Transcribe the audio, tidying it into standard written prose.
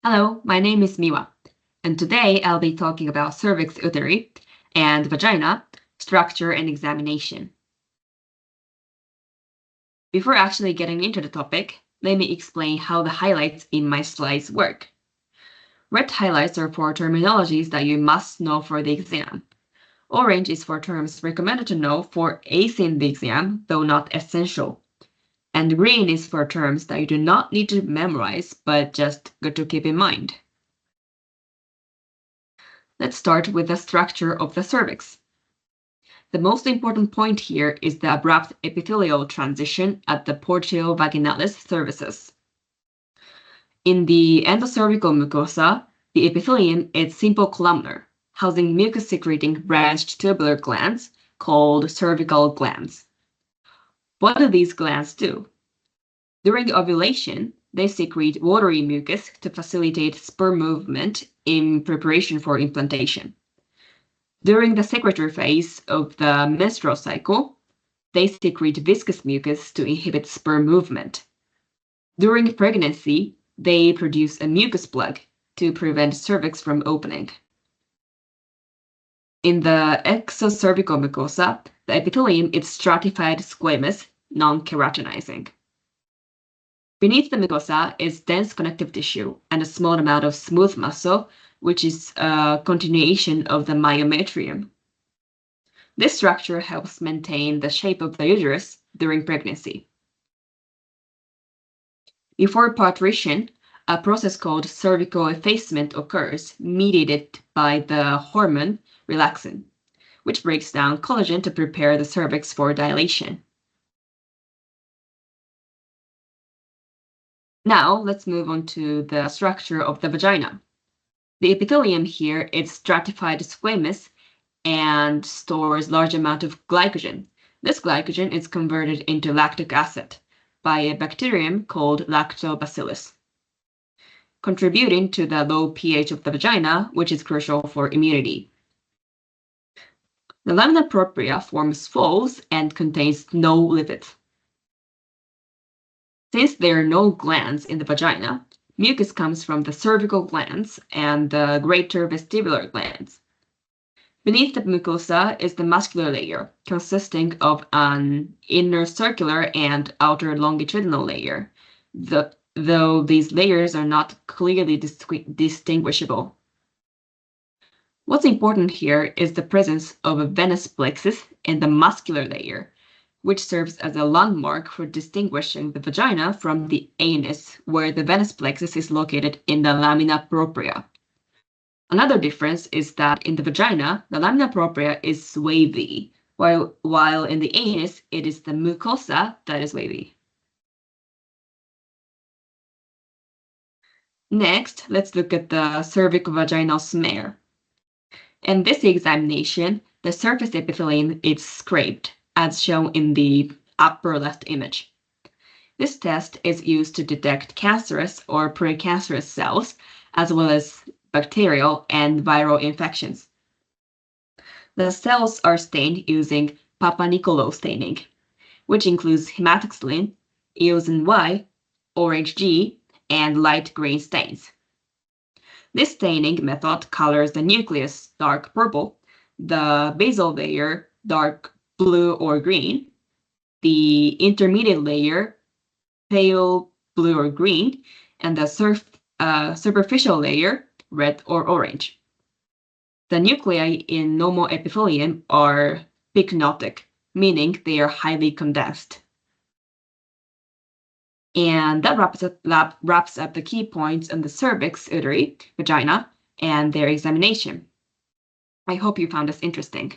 Hello, my name is Miwa, and today I'll be talking about cervix, uteri, and vagina, structure and examination. Before actually getting into the topic, let me explain how the highlights in my slides work. Red highlights are for terminologies that you must know for the exam. Orange is for terms recommended to know for acing the exam, though not essential. And green is for terms that you do not need to memorize, but just good to keep in mind. Let's start with the structure of the cervix. The most important point here is the abrupt epithelial transition at the portio vaginalis cervices. In the endocervical mucosa, the epithelium is simple columnar, housing mucus-secreting branched tubular glands called cervical glands. What do these glands do? During ovulation, they secrete watery mucus to facilitate sperm movement in preparation for implantation. During the secretory phase of the menstrual cycle, they secrete viscous mucus to inhibit sperm movement. During pregnancy, they produce a mucus plug to prevent cervix from opening. In the exocervical mucosa, the epithelium is stratified squamous, non-keratinizing. Beneath the mucosa is dense connective tissue and a small amount of smooth muscle, which is a continuation of the myometrium. This structure helps maintain the shape of the uterus during pregnancy. Before parturition, a process called cervical effacement occurs, mediated by the hormone relaxin, which breaks down collagen to prepare the cervix for dilation. Now, let's move on to the structure of the vagina. The epithelium here is stratified squamous and stores large amount of glycogen. This glycogen is converted into lactic acid by a bacterium called lactobacillus, contributing to the low pH of the vagina, which is crucial for immunity. The lamina propria forms folds and contains no lipids. Since there are no glands in the vagina, mucus comes from the cervical glands and the greater vestibular glands. Beneath the mucosa is the muscular layer, consisting of an inner circular and outer longitudinal layer, though these layers are not clearly distinguishable. What's important here is the presence of a venous plexus in the muscular layer, which serves as a landmark for distinguishing the vagina from the anus, where the venous plexus is located in the lamina propria. Another difference is that in the vagina, the lamina propria is wavy, while in the anus, it is the mucosa that is wavy. Next, let's look at the cervicovaginal smear. In this examination, the surface epithelium is scraped, as shown in the upper left image. This test is used to detect cancerous or precancerous cells, as well as bacterial and viral infections. The cells are stained using Papanicolaou staining, which includes hematoxylin, eosin Y, orange G, and light green stains. This staining method colors the nucleus dark purple, the basal layer dark blue or green, the intermediate layer pale blue or green, and the superficial layer red or orange. The nuclei in normal epithelium are pycnotic, meaning they are highly condensed. And that wraps up the key points on the cervix, uteri, vagina, and their examination. I hope you found this interesting.